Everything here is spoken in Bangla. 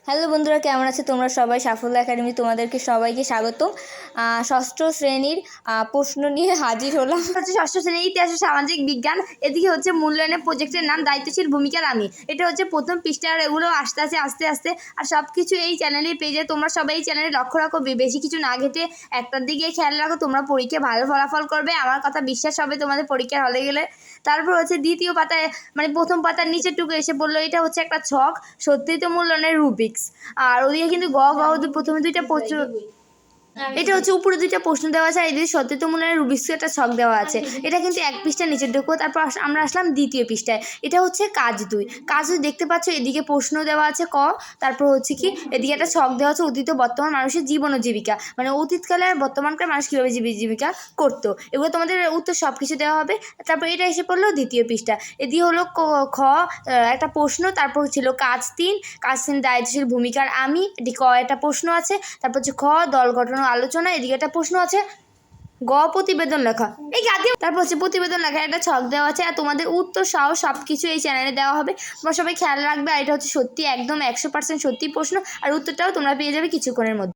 হ্যালো বন্ধুরা, কেমন আছে তোমরা সবাই? সাফল্য একাডেমি তোমাদেরকে সবাইকে স্বাগতম। ষষ্ঠ শ্রেণীর প্রশ্ন নিয়ে হাজির হলাম। হচ্ছে ষষ্ঠ শ্রেণীর ইতিহাস ও সামাজিক বিজ্ঞান। এদিকে হচ্ছে মূল্যায়নের প্রজেক্টের নাম দায়িত্বশীল ভূমিকার আমি। এটা হচ্ছে প্রথম পৃষ্ঠা, আর এগুলো আস্তে আস্তে আর সব কিছু এই চ্যানেলে পেয়ে যায়। তোমরা সবাই এই চ্যানেলে লক্ষ্য রাখো, বেশি কিছু না ঘেটে একটার দিকে খেয়াল রাখো, তোমরা পরীক্ষায় ভালো ফলাফল করবে, আমার কথা বিশ্বাস হবে তোমাদের পরীক্ষার হলে গেলে। তারপর হচ্ছে দ্বিতীয় পাতায় মানে প্রথম পাতার নিচের টুকু এসে বললো এটা হচ্ছে একটা ছক, সত্যিত মূল্যায়নের রুবিক্স। আর ওদিকে কিন্তু প্রথমে দুইটা প্রচুর, এটা হচ্ছে উপরে দুইটা প্রশ্ন দেওয়া আছে, আর এদিকে সত্যতামূলনের রুবিক্স একটা ছক দেওয়া আছে। এটা কিন্তু এক পৃষ্ঠার নিচের ঢুকবো। তারপর আমরা আসলাম দ্বিতীয় পৃষ্ঠায়। এটা হচ্ছে কাজ 2। কাজ 2 দেখতে পাচ্ছ, এদিকে প্রশ্ন দেওয়া আছে ক, তারপর হচ্ছে কি এদিকে একটা ছক দেওয়া আছে অতীত বর্তমান মানুষের জীবন ও জীবিকা, মানে অতীতকালে আর বর্তমানকার মানুষ কীভাবে জীবিকা করতো, এগুলো তোমাদের উত্তর সব কিছু দেওয়া হবে। তারপর এটা এসে পড়লো দ্বিতীয় পৃষ্ঠা। এদিকে হলো খ, একটা প্রশ্ন, তারপর ছিল কাজ 3। কাজ 3 দায়িত্বশীল ভূমিকার আমি, এটি ক একটা প্রশ্ন আছে। তারপর হচ্ছে খ দল গঠন আলোচনা, এদিকে একটা প্রশ্ন আছে। গ প্রতিবেদন লেখা, এই গাদি। তারপর হচ্ছে প্রতিবেদন লেখা একটা ছক দেওয়া আছে, আর তোমাদের উত্তর সহ সব কিছু এই চ্যানেলে দেওয়া হবে। তোমরা সবাই খেয়াল রাখবে। আর এটা হচ্ছে সত্যি একদম 100% সত্যি প্রশ্ন, আর উত্তরটাও তোমরা পেয়ে যাবে কিছুক্ষণের মধ্যে।